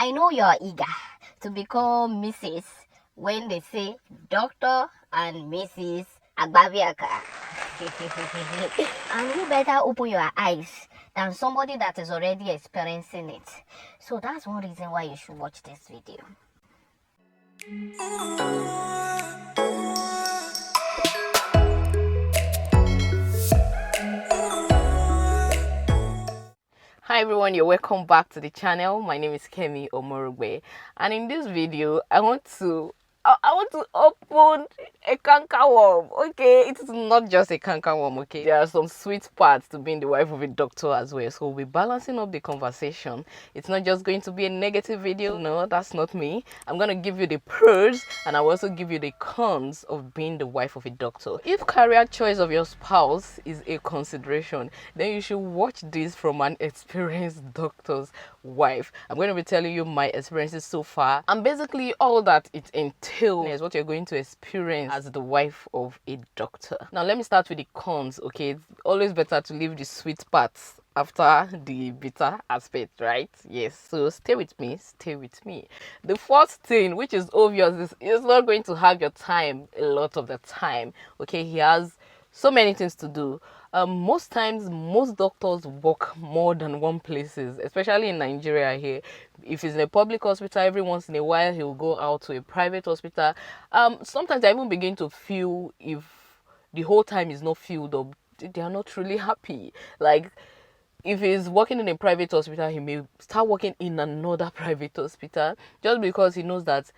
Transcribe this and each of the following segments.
I know you're eager to become Mrs. when they say Dr. and Mrs. Agbaviaka. And you better open your eyes than somebody that is already experiencing it. So that's one reason why you should watch this video. Hi everyone, you're welcome back to the channel. My name is Kemi Omorogbe, and in this video I want to open a canker worm. Okay, it is not just a canker worm. Okay, there are some sweet parts to being the wife of a doctor as well, so we'll be balancing up the conversation. It's not just going to be a negative video. No, that's not me. I'm going to give you the pros, and I'll also give you the cons of being the wife of a doctor. If career choice of your spouse is a consideration, then you should watch this from an experienced doctor's wife. I'm going to be telling you my experiences so far, and basically all that it entails is what you're going to experience as the wife of a doctor. Now let me start with the cons. Okay, it's always better to leave the sweet parts after the bitter aspect, right? Yes, so stay with me. The first thing, which is obvious, is not going to have your time a lot of the time. Okay, he has so many things to do. Most times, most doctors work more than one places, especially in Nigeria here. If he's in a public hospital, every once in a while he'll go out to a private hospital. Sometimes I even begin to feel if the whole time is not filled up, they are not really happy. Like, if he's working in a private hospital, he may start working in another private hospital just because he knows that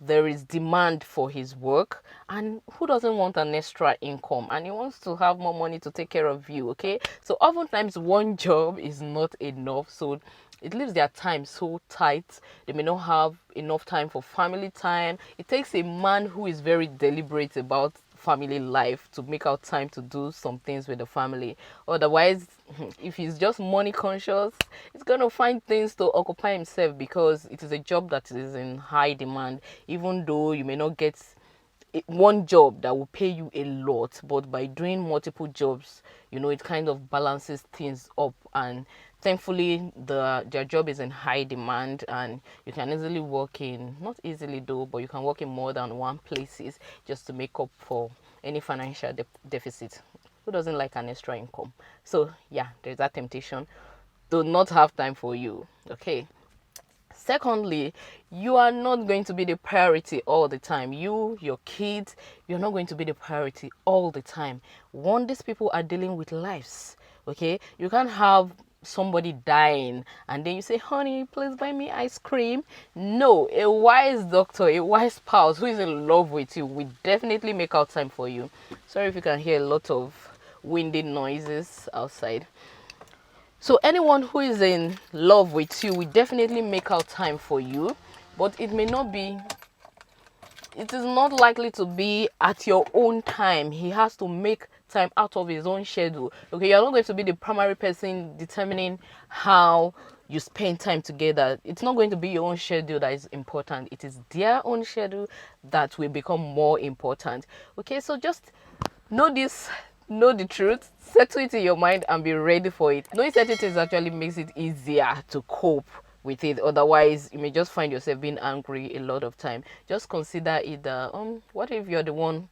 there is demand for his work, and who doesn't want an extra income, and he wants to have more money to take care of you. Okay, so oftentimes one job is not enough, so it leaves their time so tight. They may not have enough time for family time. It takes a man who is very deliberate about family life to make out time to do some things with the family. Otherwise, if he's just money conscious, he's gonna find things to occupy himself, because it is a job that is in high demand. Even though you may not get one job that will pay you a lot, but by doing multiple jobs, you know, it kind of balances things up. And thankfully their job is in high demand, and you can easily work in, not easily though, but you can work in more than one places just to make up for any financial deficit. Who doesn't like an extra income? So yeah, there's that temptation to not have time for you. Okay, secondly, you are not going to be the priority all the time. Your kids, you're not going to be the priority all the time. One, these people are dealing with lives. Okay, you can't have somebody dying and then you say, honey, please buy me ice cream. No, a wise doctor, a wise spouse who is in love with you will definitely make out time for you. Sorry if you can hear a lot of windy noises outside. So anyone who is in love with you will definitely make out time for you, but it is not likely to be at your own time. He has to make time out of his own schedule. Okay, you're not going to be the primary person determining how you spend time together. It's not going to be your own schedule that is important. It is their own schedule that will become more important. Okay, so just know this. Know the truth, settle it in your mind, and be ready for it. Knowing certain things actually makes it easier to cope with it. Otherwise, you may just find yourself being angry a lot of time. Just consider either what if you're the one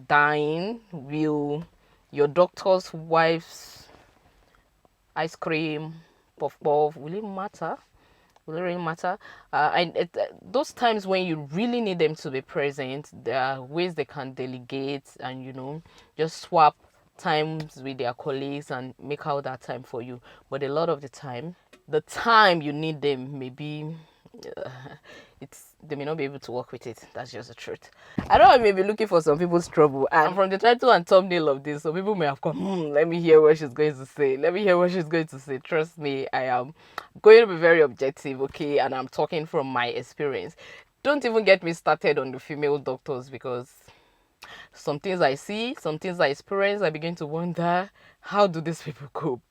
dying? Will your doctor's wife's ice cream, puff puff, will it matter? Will it really matter? Those times when you really need them to be present, there are ways they can delegate and, you know, just swap times with their colleagues and make out that time for you. But a lot of the time you need them may be they may not be able to work with it. That's just the truth. I know I may be looking for some people's trouble, and from the title and thumbnail of this, some people may have come, let me hear what she's going to say. Trust me, I am going to be very objective, okay, and I'm talking from my experience. Don't even get me started on the female doctors, because some things I see, some things I experience, I begin to wonder, how do these people cope?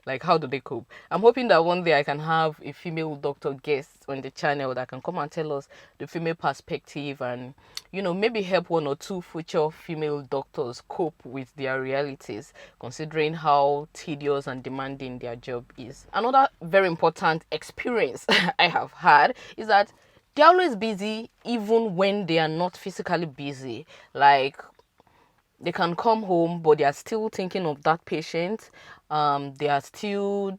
Like, how do they cope? I'm hoping that one day I can have a female doctor guest on the channel that can come and tell us the female perspective, and maybe help one or two future female doctors cope with their realities, considering how tedious and demanding their job is. Another very important experience I have had is that they're always busy even when they are not physically busy. Like, they can come home, but they are still thinking of that patient. They are still,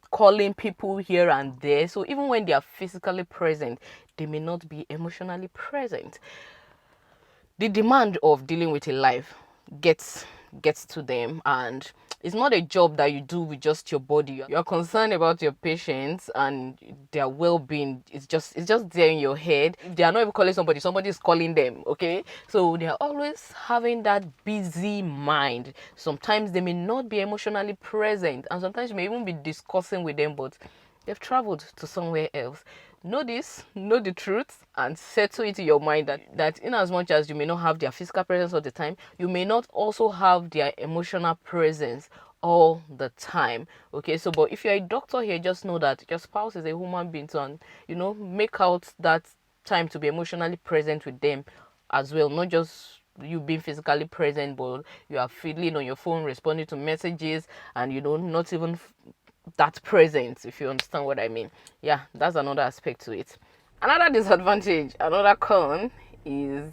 calling people here and there. So even when they are physically present, they may not be emotionally present. The demand of dealing with a life gets to them, and it's not a job that you do with just your body. You're concerned about your patients and their well-being. It's just there in your head. If they are not even calling somebody is calling them. Okay, so they are always having that busy mind. Sometimes they may not be emotionally present, and sometimes you may even be discussing with them, but they've traveled to somewhere else. Know this, know the truth, and settle it in your mind that in as much as you may not have their physical presence all the time, you may not also have their emotional presence all the time. Okay, so but if you're a doctor here, just know that your spouse is a human being too, and make out that time to be emotionally present with them as well, not just you being physically present, but you are feeling on your phone, responding to messages, and not even that present, if you understand what I mean. Yeah, that's another aspect to it. Another disadvantage, another con is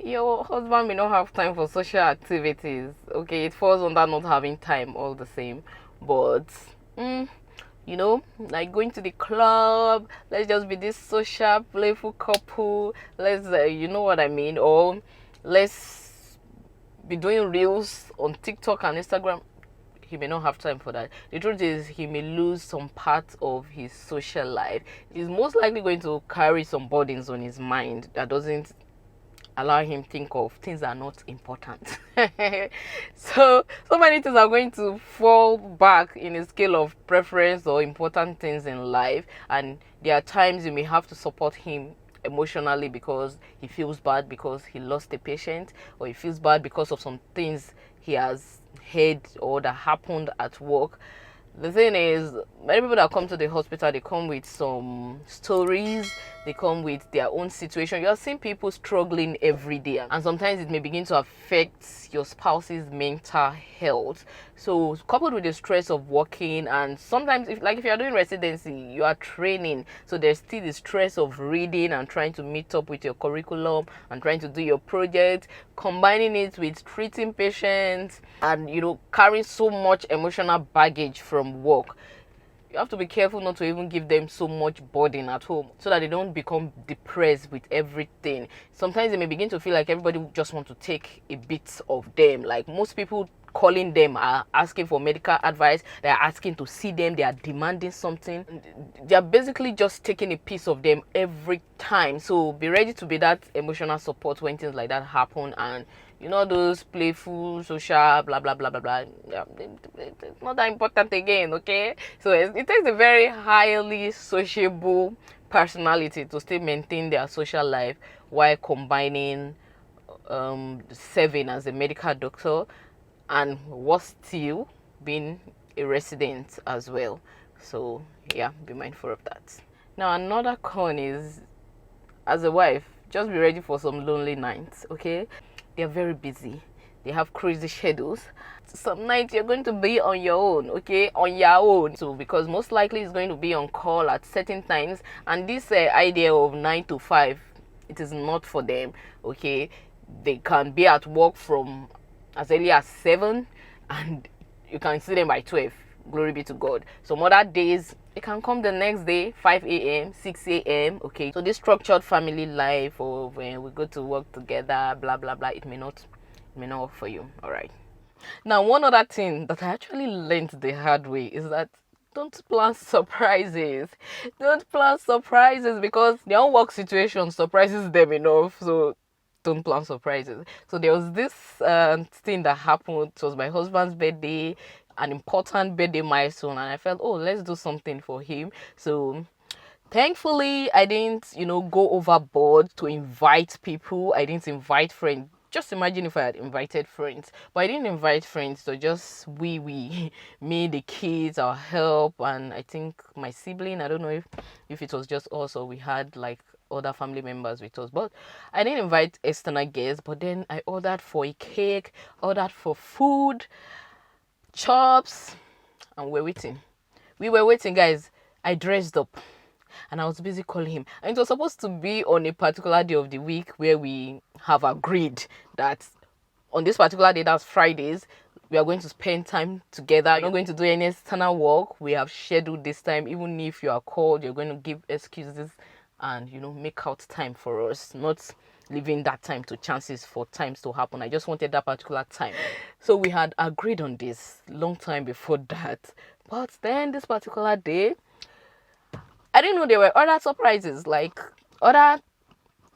your husband may not have time for social activities. Okay, it falls under not having time all the same, but like going to the club, let's just be this social playful couple, let's you know what I mean, or let's be doing reels on TikTok and Instagram. He may not have time for that. The truth is, he may lose some part of his social life. He's most likely going to carry some burdens on his mind that doesn't allow him think of things that are not important. So many things are going to fall back in a scale of preference or important things in life, and there are times you may have to support him emotionally because he feels bad because he lost a patient, or he feels bad because of some things he has heard or that happened at work. The thing is, many people that come to the hospital, they come with some stories, they come with their own situation. You're seeing people struggling every day, and sometimes it may begin to affect your spouse's mental health. So coupled with the stress of working, and sometimes if you're doing residency, you are training, so there's still the stress of reading and trying to meet up with your curriculum and trying to do your project, combining it with treating patients, and carrying so much emotional baggage from work. You have to be careful not to even give them so much burden at home, so that they don't become depressed with everything. Sometimes they may begin to feel like everybody just want to take a bit of them. Like, most people calling them are asking for medical advice, they're asking to see them, they are demanding something. They're basically just taking a piece of them every time. So be ready to be that emotional support when things like that happen, and those playful, social, blah blah blah blah blah. Yeah, it's not that important again. Okay, so it takes a very highly sociable personality to still maintain their social life while combining serving as a medical doctor, and was still being a resident as well. So yeah, be mindful of that. Now, another con is, as a wife, just be ready for some lonely nights. Okay, they're very busy, they have crazy schedules. Some nights you're going to be on your own. Okay, on your own. So because most likely it's going to be on call at certain times, and this idea of 9 to 5, it is not for them. Okay, they can be at work from as early as 7, and you can see them by 12. Glory be to God. Some other days it can come the next day, 5 a.m., 6 a.m. Okay, so this structured family life, or when we go to work together, blah blah blah, it may not work for you. All right. Now, one other thing that I actually learned the hard way is that don't plan surprises. Don't plan surprises, because their own work situation surprises them enough. So don't plan surprises. So there was this thing that happened. It was my husband's birthday, an important birthday milestone, and I felt, oh, let's do something for him. So thankfully I didn't go overboard to invite people. I didn't invite friends just imagine if I had invited friends, but I didn't invite friends. So just we me, the kids, our help, and I think my sibling. I don't know if it was just us or we had like other family members with us, but I didn't invite external guests. But then I ordered for a cake, ordered for food, chops, and we're waiting. We were waiting, guys. I dressed up and I was busy calling him. And it was supposed to be on a particular day of the week where we have agreed that on this particular day, that's Fridays, we are going to spend time together. We're not going to do any external work. We have scheduled this time. Even if you are called, you're going to give excuses and, make out time for us, not leaving that time to chances for times to happen. I just wanted that particular time. So we had agreed on this long time before that. But then this particular day, I didn't know there were other surprises, like other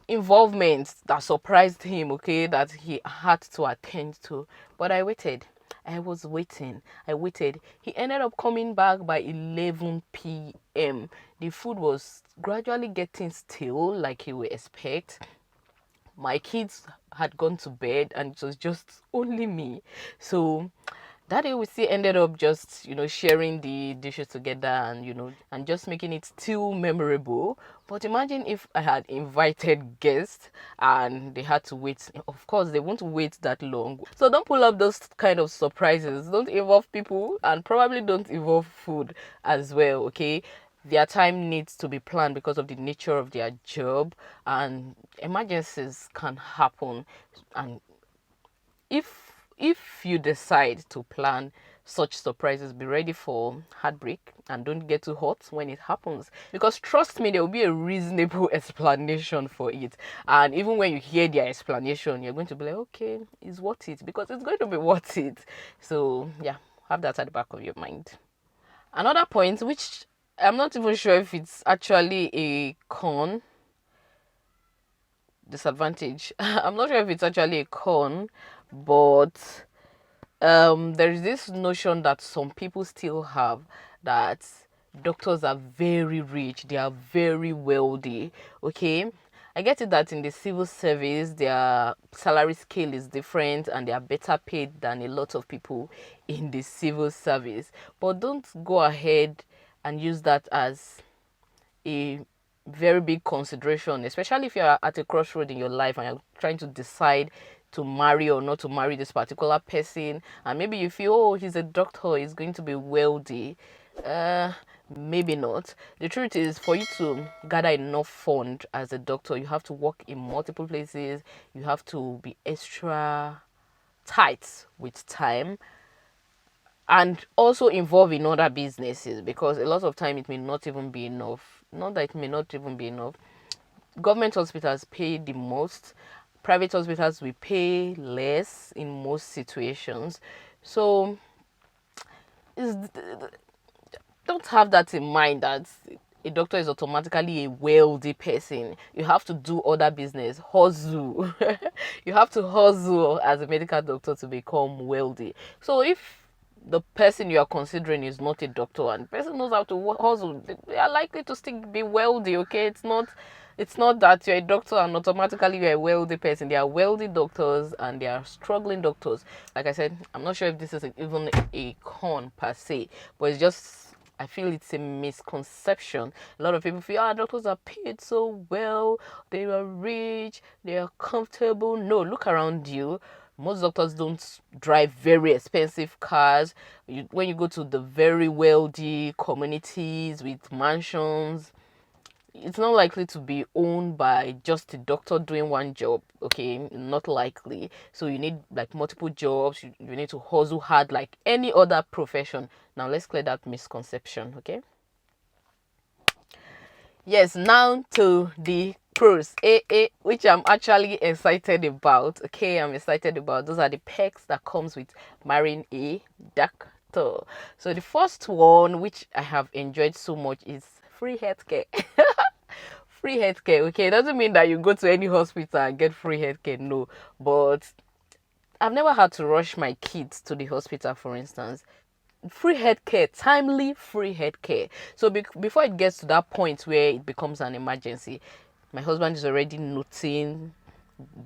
involvements that surprised him, okay, that he had to attend to. But I waited. I was waiting. I waited. He ended up coming back by 11 p.m. The food was gradually getting stale, like you would expect. My kids had gone to bed and it was just only me. So that day we still ended up just sharing the dishes together and and just making it still memorable. But imagine if I had invited guests and they had to wait. Of course they won't wait that long, so don't pull up those kind of surprises. Don't involve people and probably don't involve food as well, okay? Their time needs to be planned because of the nature of their job, and emergencies can happen. And if you decide to plan such surprises, be ready for heartbreak and don't get too hot when it happens, because trust me, there will be a reasonable explanation for it. And even when you hear their explanation, you're going to be like, okay, it's worth it, because it's going to be worth it. So yeah, have that at the back of your mind. Another point, which I'm not even sure if it's actually a disadvantage. I'm not sure if it's actually a con, but there is this notion that some people still have, that doctors are very rich, they are very wealthy. Okay, I get it that in the civil service their salary scale is different and they are better paid than a lot of people in the civil service, but don't go ahead and use that as a very big consideration, especially if you're at a crossroad in your life and you're trying to decide to marry or not to marry this particular person, and maybe you feel, oh, he's a doctor, he's going to be wealthy. Maybe not. The truth is, for you to gather enough fund as a doctor, you have to work in multiple places, you have to be extra tight with time, and also involved in other businesses, because a lot of time it may not even be enough. Not that it may not even be enough. Government hospitals pay the most, private hospitals will pay less in most situations. So don't have that in mind, that a doctor is automatically a wealthy person. You have to do other business, hustle. You have to hustle as a medical doctor to become wealthy. So if the person you are considering is not a doctor and the person knows how to hustle, they are likely to still be wealthy, okay? It's not that you're a doctor and automatically you're a wealthy person. There are wealthy doctors and there are struggling doctors. Like I said, I'm not sure if this is even a con per se, but it's just, I feel it's a misconception. A lot of people feel, doctors are paid so well, they are rich, they are comfortable. No, look around you. Most doctors don't drive very expensive cars. When you go to the very wealthy communities with mansions, it's not likely to be owned by just a doctor doing one job, okay? Not likely. So you need like multiple jobs. You need to hustle hard like any other profession. Now let's clear that misconception, okay? Yes, now to the pros, which I'm actually excited about. Okay, I'm excited about. Those are the perks that comes with marrying a doctor. So the first one, which I have enjoyed so much, is free healthcare. Free healthcare, okay? It doesn't mean that you go to any hospital and get free healthcare, no. But I've never had to rush my kids to the hospital, for instance. Free healthcare, timely free healthcare. So before it gets to that point where it becomes an emergency, my husband is already noting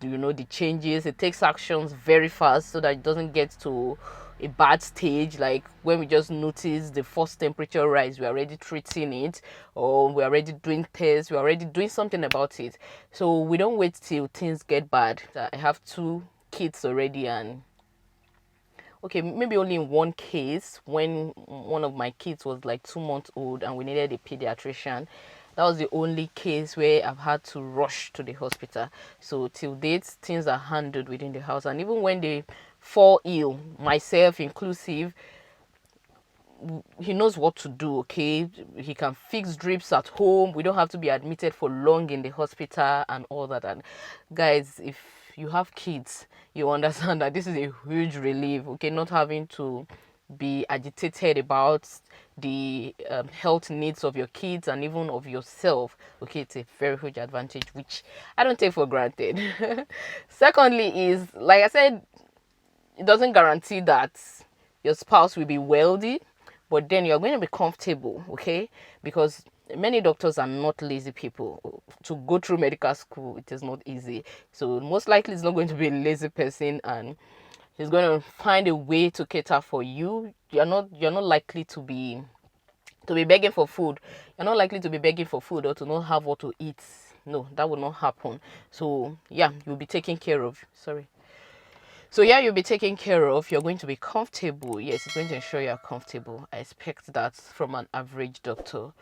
the changes. It takes actions very fast so that it doesn't get to a bad stage. Like when we just notice the first temperature rise, we're already treating it, or we're already doing tests, we're already doing something about it. So we don't wait till things get bad. I have 2 kids already, and okay, maybe only in one case when one of my kids was like 2 months old and we needed a pediatrician. That was the only case where I've had to rush to the hospital. So till date, things are handled within the house. And even when they fall ill, myself inclusive, he knows what to do. Okay, he can fix drips at home. We don't have to be admitted for long in the hospital and all that. And guys, if you have kids, you understand that this is a huge relief. Okay, not having to be agitated about the health needs of your kids and even of yourself. Okay, it's a very huge advantage, which I don't take for granted. Secondly is, like I said, it doesn't guarantee that your spouse will be wealthy, but then you're going to be comfortable. Okay, because many doctors are not lazy people. To go through medical school, it is not easy. So most likely it's not going to be a lazy person, and he's going to find a way to cater for you. You're not likely to be begging for food. You're not likely to be begging for food or to not have what to eat. No, that will not happen. So yeah, you'll be taken care of. So yeah, you'll be taken care of. You're going to be comfortable. Yes, it's going to ensure you're comfortable. I expect that from an average doctor.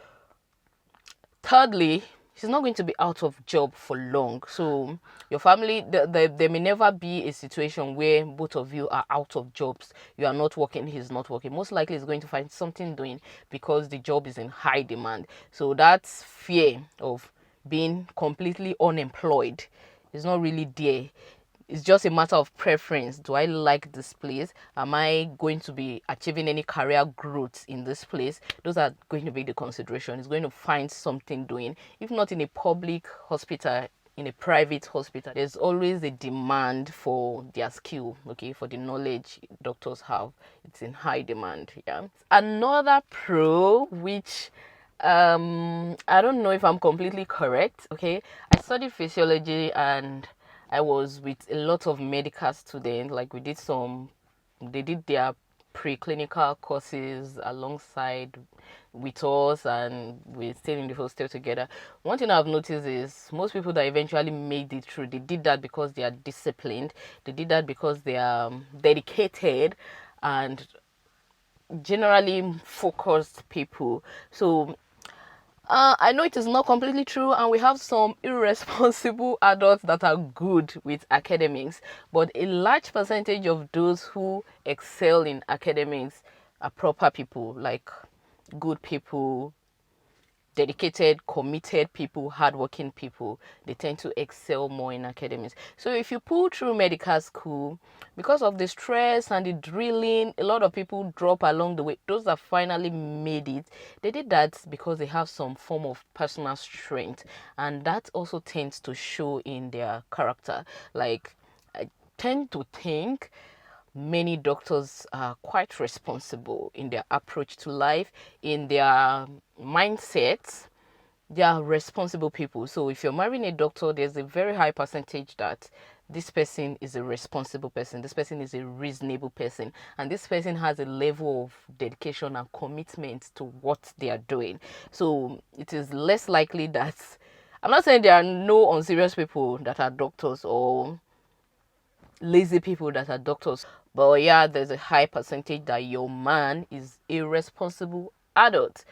Thirdly, she's not going to be out of job for long. So your family, there may never be a situation where both of you are out of jobs. You are not working, he's not working. Most likely he's going to find something doing because the job is in high demand. So that fear of being completely unemployed is not really there. It's just a matter of preference. Do I like this place? Am I going to be achieving any career growth in this place? Those are going to be the consideration. It's going to find something doing. If not in a public hospital, in a private hospital, there's always a demand for their skill, okay, for the knowledge doctors have. It's in high demand. Yeah. Another pro, which I don't know if I'm completely correct, okay. I studied physiology and I was with a lot of medical students. Like they did their preclinical courses alongside with us, and we stayed in the hostel together. One thing I've noticed is most people that eventually made it through, they did that because they are disciplined. They did that because they are dedicated and generally focused people. So I know it is not completely true, and we have some irresponsible adults that are good with academics, but a large percentage of those who excel in academics are proper people, like good people, dedicated, committed people, hardworking people. They tend to excel more in academics. So if you pull through medical school, because of the stress and the drilling, a lot of people drop along the way. Those that finally made it, they did that because they have some form of personal strength, and that also tends to show in their character. Like, I tend to think many doctors are quite responsible in their approach to life, in their mindsets. They are responsible people. So if you're marrying a doctor, there's a very high percentage that this person is a responsible person, this person is a reasonable person, and this person has a level of dedication and commitment to what they are doing. So it is less likely that, I'm not saying there are no unserious people that are doctors or lazy people that are doctors, but yeah, there's a high percentage that your man is a responsible adult.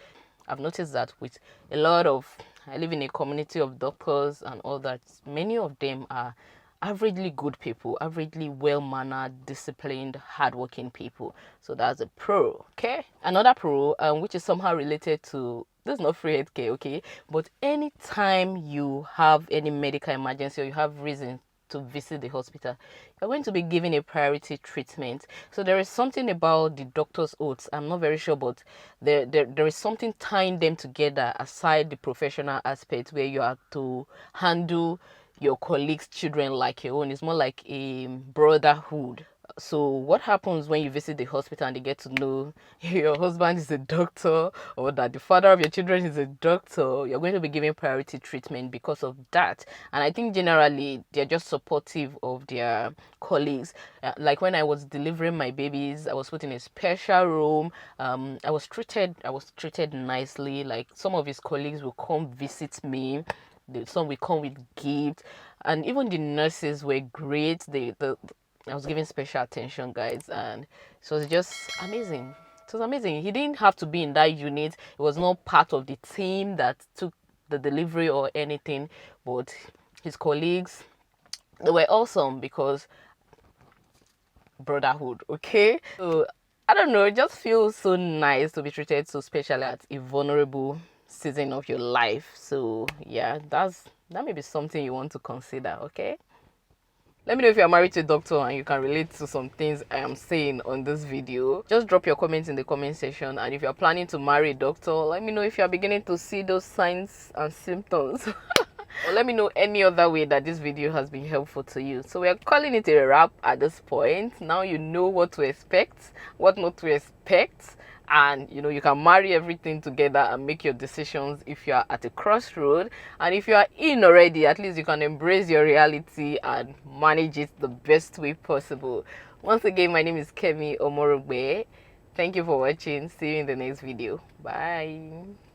I've noticed that with a lot of, I live in a community of doctors and all that. Many of them are averagely good people, averagely well-mannered, disciplined, hardworking people. So that's a pro. Okay, another pro, which is somehow related to, this is not free healthcare, okay, but anytime you have any medical emergency or you have reason to visit the hospital, you're going to be given a priority treatment. So there is something about the doctor's oaths, I'm not very sure, but there is something tying them together aside the professional aspect, where you have to handle your colleagues' children like your own. It's more like a brotherhood. So what happens when you visit the hospital and they get to know your husband is a doctor or that the father of your children is a doctor? You're going to be given priority treatment because of that. And I think generally they're just supportive of their colleagues. Like when I was delivering my babies, I was put in a special room. I was treated nicely. Like some of his colleagues will come visit me. Some will come with gifts, and even the nurses were great. I was giving special attention, guys, and it was just amazing. It was amazing. He didn't have to be in that unit. It was not part of the team that took the delivery or anything, but his colleagues, they were awesome because brotherhood, okay? So I don't know, it just feels so nice to be treated so specially at a vulnerable season of your life. So yeah, that may be something you want to consider, okay? Let me know if you're married to a doctor and you can relate to some things I am saying on this video. Just drop your comments in the comment section, and if you're planning to marry a doctor, let me know if you're beginning to see those signs and symptoms. Or let me know any other way that this video has been helpful to you. So we're calling it a wrap at this point. Now you know what to expect, what not to expect, and you can marry everything together and make your decisions if you are at a crossroad. And if you are in already, at least you can embrace your reality and manage it the best way possible. Once again, my name is Kemi Omorogbe. Thank you for watching. See you in the next video. Bye.